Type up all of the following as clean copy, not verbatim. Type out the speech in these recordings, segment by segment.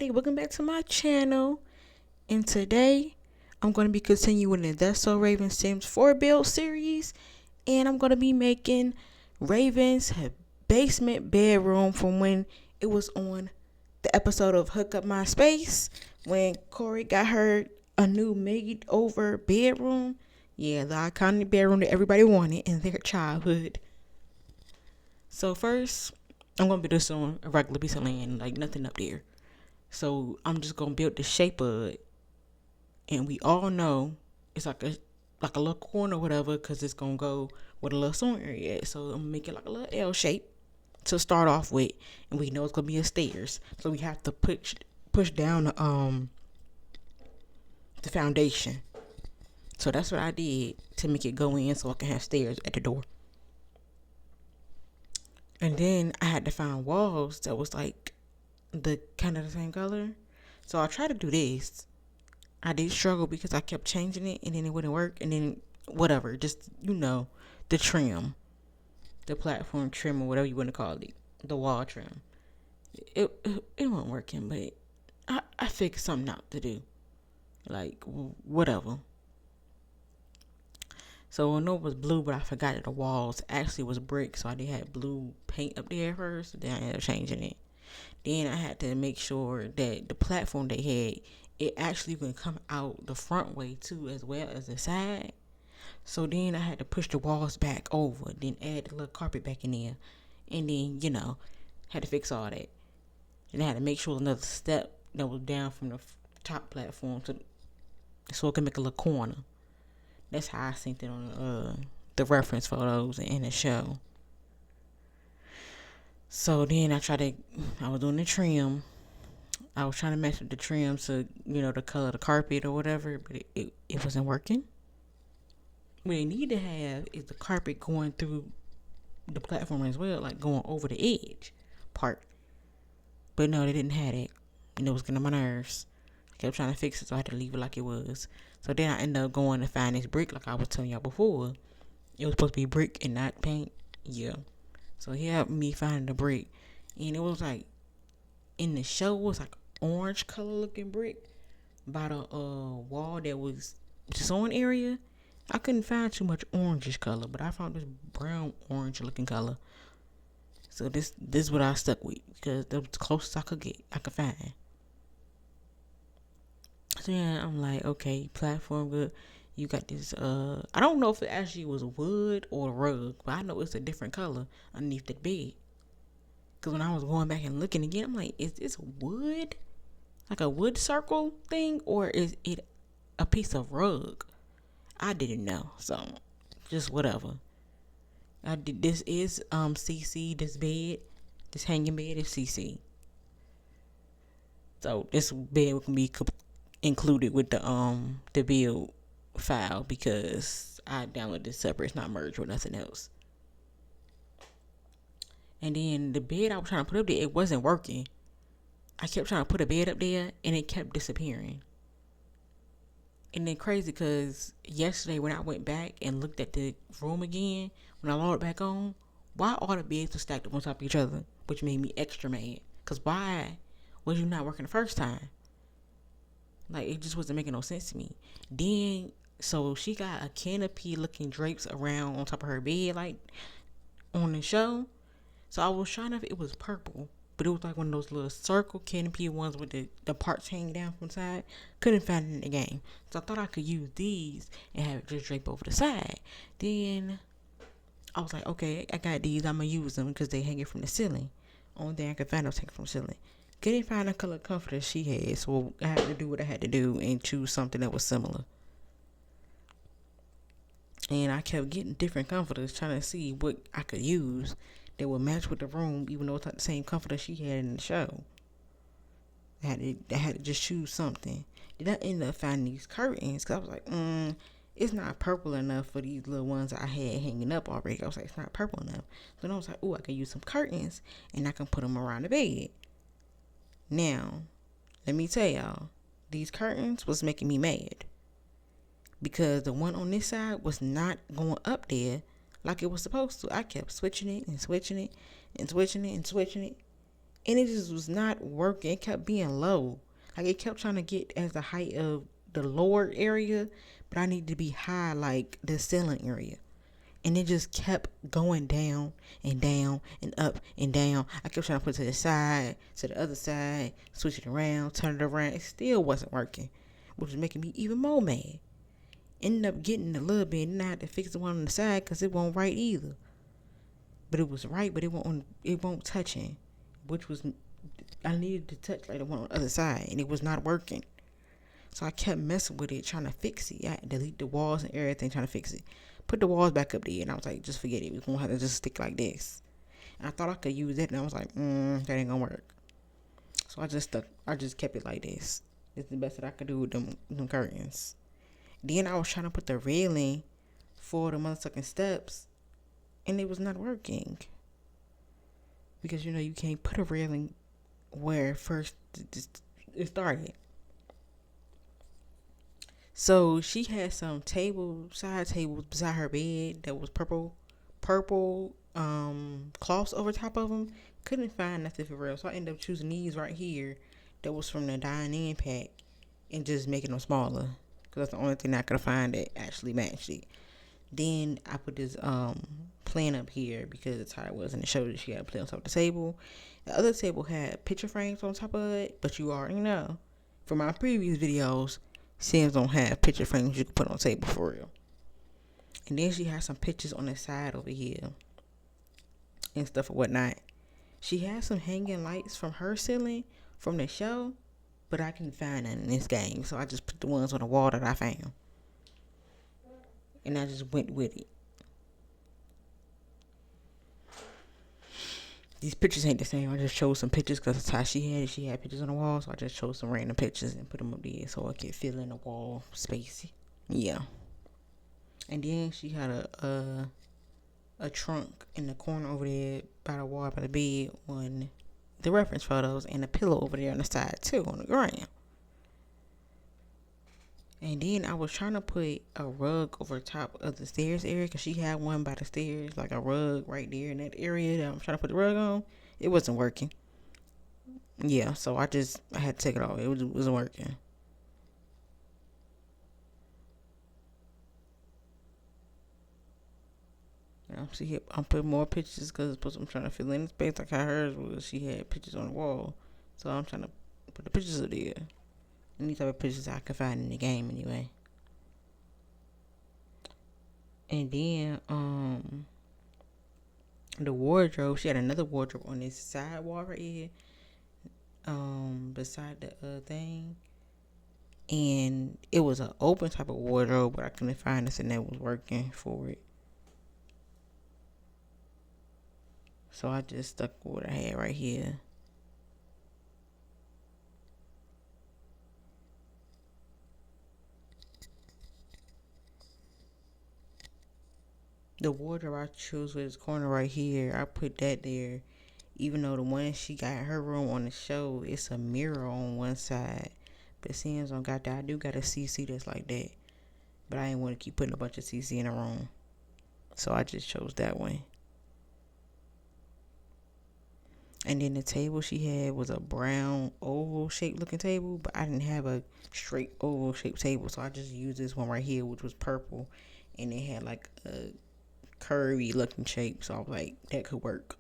everybody, welcome back to my channel. And today I'm going to be continuing the That's So Raven Sims 4 build series, and I'm going to be making Raven's basement bedroom from when it was on the episode of Hook Up My Space, when Corey got her a new made over bedroom. Yeah, the iconic bedroom that everybody wanted in their childhood. So first, I'm going to be just on a regular piece of land, like nothing up there. So I'm just going to build the shape of it. And we all know it's like a little corner or whatever, because it's going to go with a little sewing area at. So I'm going to make it like a little L shape to start off with. And we know it's going to be a stairs. So we have to push down the foundation. So that's what I did to make it go in so I can have stairs at the door. And then I had to find walls that was like the kind of the same color. So I tried to do this. I did struggle because I kept changing it and then it wouldn't work. And then whatever, just, the trim, the platform trim or whatever you want to call it, the wall trim. It wasn't working, but I figured something out to do. Like, whatever. So I know it was blue, but I forgot that the walls actually was brick. So I did have blue paint up there first. Then I ended up changing it. Then I had to make sure that the platform they had, it actually would come out the front way too, as well as the side. So then I had to push the walls back over, then add the little carpet back in there. And then, had to fix all that. Then I had to make sure another step that was down from the top platform so it could make a little corner. That's how I synced it on the reference photos in the show. So then I was doing the trim. I was trying to match with the trim to, the color of the carpet or whatever, but it wasn't working. What they need to have is the carpet going through the platform as well, like going over the edge part. But no, they didn't have it. And it was getting on my nerves. I kept trying to fix it, so I had to leave it like it was. So then I ended up going to find this brick, like I was telling y'all before. It was supposed to be brick and not paint. Yeah. So he helped me find the brick. And it was like, in the show, it was like orange color looking brick by the wall that was the sewing area. I couldn't find too much orangish color, but I found this brown orange looking color. So this is what I stuck with, because that was the closest I could find. So yeah, I'm like, okay, platform good. You got this, I don't know if it actually was wood or rug, but I know it's a different color underneath the bed. Because when I was going back and looking again, I'm like, is this wood? Like a wood circle thing? Or is it a piece of rug? I didn't know. So, just whatever. This is CC, this bed. This hanging bed is CC. So, this bed can be included with the build file, because I downloaded this separate. It's not merged with nothing else. And then the bed I was trying to put up there, it wasn't working. I kept trying to put a bed up there and it kept disappearing. And then crazy, because yesterday when I went back and looked at the room again, when I logged back on, why all the beds were stacked up on top of each other, which made me extra mad. Because why was you not working the first time? Like, it just wasn't making no sense to me. Then, so she got a canopy looking drapes around on top of her bed, like on the show. So I was trying to, if it was purple, but it was like one of those little circle canopy ones with the parts hanging down from the side. Couldn't find it in the game. So I thought I could use these and have it just drape over the side. Then I was like, okay, I got these. I'm going to use them because they hang it from the ceiling. Only thing I could find was hanging from the ceiling. Couldn't find the color comforter she had. So I had to do what I had to do and choose something that was similar. And I kept getting different comforters, trying to see what I could use that would match with the room, even though it's not the same comforter she had in the show. I had to just choose something. Then I ended up finding these curtains, because I was like, it's not purple enough for these little ones that I had hanging up already. I was like, it's not purple enough. So then I was like, I can use some curtains, and I can put them around the bed. Now, let me tell y'all, these curtains was making me mad, because the one on this side was not going up there like it was supposed to. I kept switching it and switching it and switching it and switching it. and it just was not working. It kept being low. Like it kept trying to get as the height of the lower area, but I needed to be high like the ceiling area. And it just kept going down and down and up and down. I kept trying to put it to the side, to the other side, switch it around, turn it around. It still wasn't working, which was making me even more mad. Ended up getting a little bit, and I had to fix the one on the side because it won't right either. But it was right, but it won't touching, which was I needed to touch like the one on the other side, and it was not working. So I kept messing with it, trying to fix it. I had to delete the walls and everything, trying to fix it. Put the walls back up there, and I was like, just forget it. We're going to have to just stick like this. And I thought I could use it, and I was like, that ain't going to work. So I just kept it like this. It's the best that I could do with them curtains. Then I was trying to put the railing for the motherfucking steps, and it was not working. Because, you can't put a railing where first it started. So she had some side tables beside her bed that was purple cloths over top of them. Couldn't find nothing for real, so I ended up choosing these right here that was from the dine-in pack and just making them smaller because that's the only thing I could find that actually matched it. Then I put this plant up here because that's how it was, and it showed that she had a plant on top of the table. The other table had picture frames on top of it, but you already know from my previous videos, Sims don't have picture frames you can put on the table for real. And then she has some pictures on the side over here and stuff or whatnot. She has some hanging lights from her ceiling from the show, but I couldn't find none in this game, so I just put the ones on the wall that I found. And I just went with it. These pictures ain't the same. I just chose some pictures because that's how she had it. She had pictures on the wall, so I just chose some random pictures and put them up there so I could fill in the wall space. Yeah. And then she had a trunk in the corner over there by the wall by the bed on the reference photos, and a pillow over there on the side too on the ground. And then I was trying to put a rug over top of the stairs area because she had one by the stairs, like a rug right there in that area that I'm trying to put the rug on. It wasn't working. Yeah, so I had to take it off. It wasn't working. See, I'm putting more pictures because I'm trying to fill in the space like how hers was. She had pictures on the wall, so I'm trying to put the pictures up there. Any type of pictures I could find in the game anyway. And then the wardrobe, she had another wardrobe on this side wall right here, beside the thing. And it was an open type of wardrobe, but I couldn't find nothing that was working for it. So I just stuck with what I had right here. The wardrobe I chose with this corner right here, I put that there. Even though the one she got in her room on the show, it's a mirror on one side. But Sims don't got that. I do got a CC that's like that. But I didn't want to keep putting a bunch of CC in a room. So I just chose that one. And then the table she had was a brown oval shaped looking table. But I didn't have a straight oval shaped table. So I just used this one right here, which was purple. And it had like a curvy looking shape, so I was like, that could work.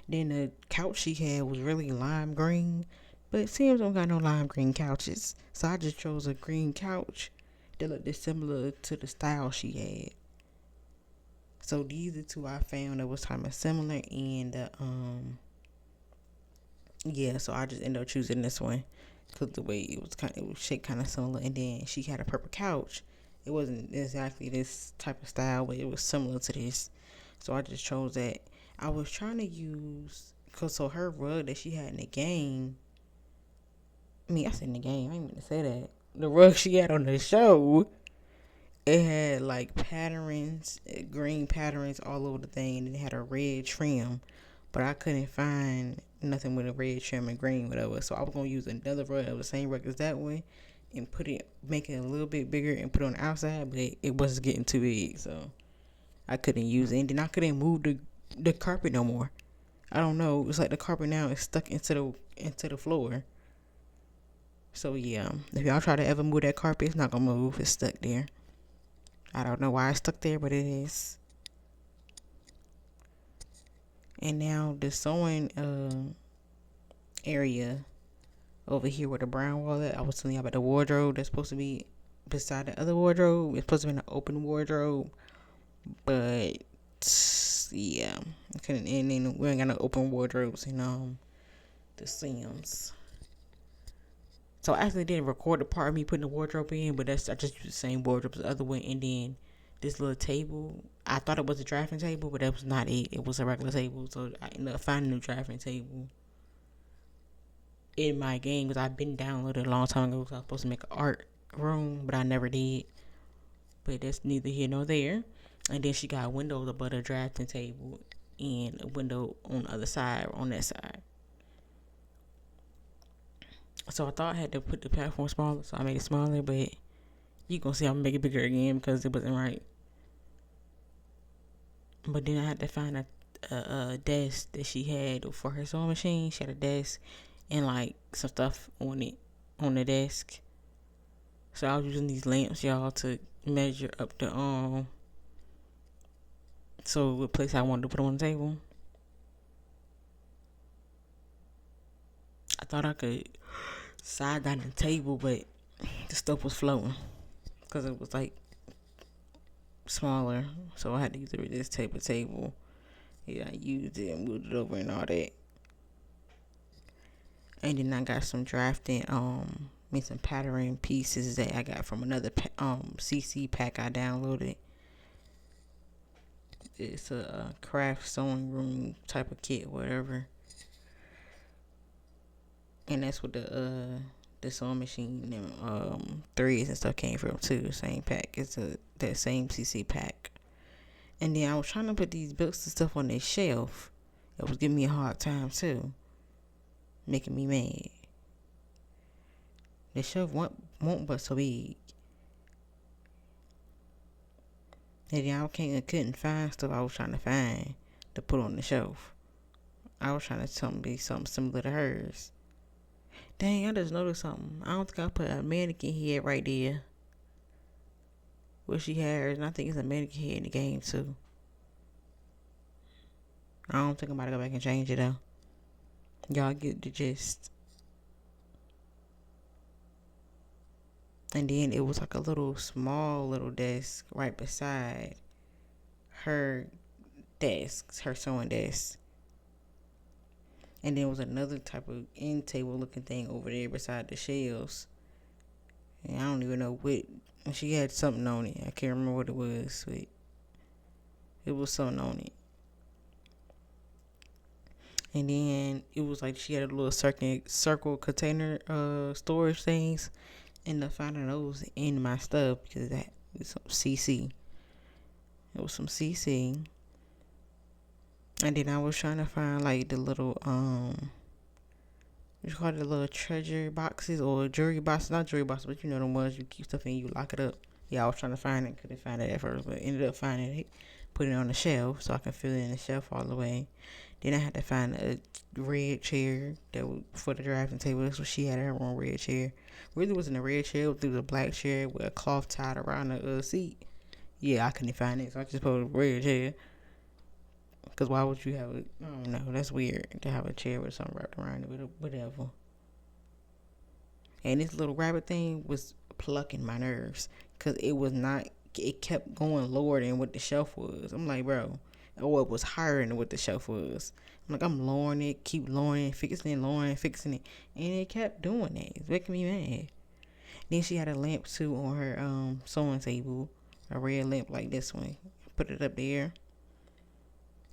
Then the couch she had was really lime green, but Sims don't got no lime green couches, so I just chose a green couch that looked similar to the style she had. So these are two I found that was kind of similar, and yeah, so I just ended up choosing this one because the way it was shaped kind of similar. And then she had a purple couch. It wasn't exactly this type of style, but it was similar to this. So I just chose that. I was trying to use, so her rug that she had in the game, I said in the game, I didn't mean to say that. The rug she had on the show, it had like patterns, green patterns all over the thing, and it had a red trim. But I couldn't find nothing with a red trim and green, whatever. So I was going to use another rug of the same rug as that one, and make it a little bit bigger and put it on the outside, but it wasn't getting too big, so I couldn't use it. And then I couldn't move the carpet no more. I don't know. It's like the carpet now is stuck into the floor. So yeah, if y'all try to ever move that carpet, it's not gonna move. It's stuck there. I don't know why it's stuck there, but it is. And now the sewing area over here where the brown wall at. I was telling you about the wardrobe that's supposed to be beside the other wardrobe. It's supposed to be an open wardrobe, but yeah, and then we ain't got no open wardrobes in the Sims. So I actually didn't record the part of me putting the wardrobe in, but I just used the same wardrobe as the other one. And then this little table, I thought it was a drafting table, but that was not it. It was a regular table. So I ended up finding a new drafting table in my game because I've been downloaded a long time ago. Because I was supposed to make an art room, but I never did. But that's neither here nor there. And then she got windows above the drafting table and a window on the other side, on that side. So I thought I had to put the platform smaller, so I made it smaller, but you gonna see I'm gonna make it bigger again because it wasn't right. But then I had to find a desk that she had for her sewing machine. She had a desk and like some stuff on it on the desk. So I was using these lamps, y'all, to measure up the so what place I wanted to put on the table. I thought I could side down the table, but the stuff was floating because it was like smaller. So I had to use this table. Yeah, I used it and moved it over and all that. And then I got some drafting, some pattern pieces that I got from another CC pack I downloaded. It's a craft sewing room type of kit, whatever. And that's what the sewing machine and threads and stuff came from too. Same pack. It's that same CC pack. And then I was trying to put these books and stuff on this shelf. It was giving me a hard time too, making me mad. The shelf won't but so big. And then I couldn't find stuff I was trying to find to put on the shelf. I was trying to be something similar to hers. Dang, I just noticed something. I don't think I put a mannequin head right there where she had hers, and I think it's a mannequin head in the game too. I don't think I'm about to go back and change it though. Y'all get the gist. And then it was like a small little desk right beside her desk, her sewing desk. And there was another type of end table looking thing over there beside the shelves. And I don't even know what. She had something on it. I can't remember what it was, but it was something on it. And then it was like she had a little circle container storage things. Ended up finding those in my stuff because that was some CC. It was some CC. And then I was trying to find like the little you call it the little treasure boxes or jewelry boxes, not jewelry boxes, but you know the ones you keep stuff in, you lock it up. Yeah, I was trying to find it, couldn't find it at first, but ended up finding it, put it on the shelf so I can fill it in the shelf all the way. Then I had to find a red chair that was for the drafting table. That's what she had, her own red chair. Really wasn't a red chair, it was a black chair with a cloth tied around the seat. Yeah, I couldn't find it, so I just put a red chair. Because why would you have it? I don't know. That's weird to have a chair with something wrapped around it, but whatever. And this little rabbit thing was plucking my nerves. Because it kept going lower than what the shelf was. I'm like, bro. Or it was higher than what the shelf was. I'm like, I'm lowering it, keep lowering it, fixing it. And it kept doing that. It's making me mad. Then she had a lamp too on her sewing table. A red lamp like this one. Put it up there.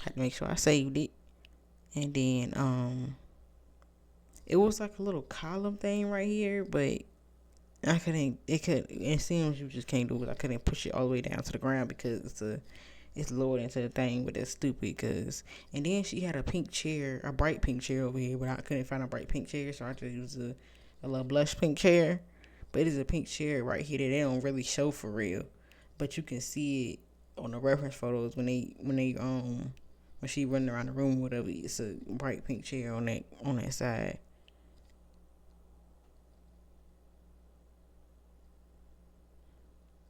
Had to make sure I saved it. And then it was like a little column thing right here, but it seems you just can't do it. I couldn't push it all the way down to the ground because it's lowered into the thing, but that's stupid and then she had a bright pink chair over here, but I couldn't find a bright pink chair, so I just used a little blush pink chair. But it is a pink chair right here that they don't really show for real, but you can see it on the reference photos when they when she running around the room, whatever. It's a bright pink chair on that side.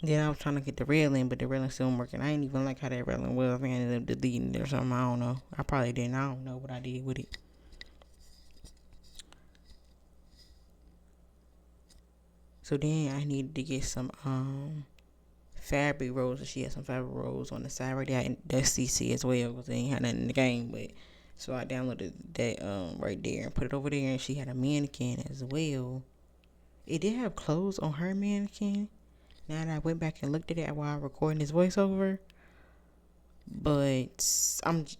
Then I was trying to get the railing, but the railing still wasn't working. I ain't even like how that railing was. I think I ended up deleting it or something. I don't know. I probably didn't. I don't know what I did with it. So then I needed to get some fabric rolls. She had some fabric rolls on the side right there. And that's CC as well because they ain't had nothing in the game. But so I downloaded that right there and put it over there. And she had a mannequin as well. It did have clothes on her mannequin. Now that I went back and looked at it while I recording this voiceover, but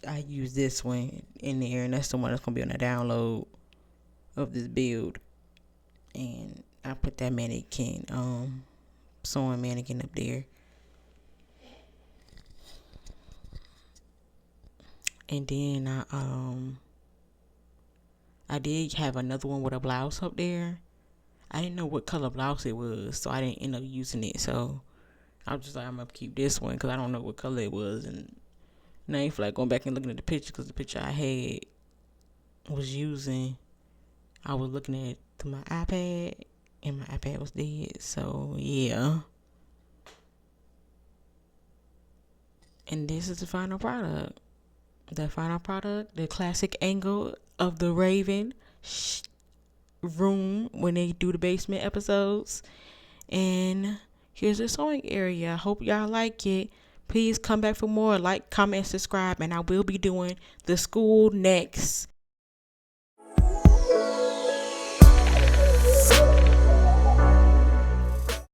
I use this one in there, and that's the one that's gonna be on the download of this build. And I put that mannequin, sewing mannequin up there. And then I did have another one with a blouse up there. I didn't know what color blouse it was, so I didn't end up using it. So I was just like, I'm gonna keep this one because I don't know what color it was. And now I ain't feel like going back and looking at the picture because the picture I had was using, I was looking at it through my iPad and my iPad was dead. So yeah. And this is the final product. The final product, the classic angle of the Raven room when they do the basement episodes. And here's the sewing area. I hope y'all like it. Please come back for more. Like, comment, subscribe, and I will be doing the school next.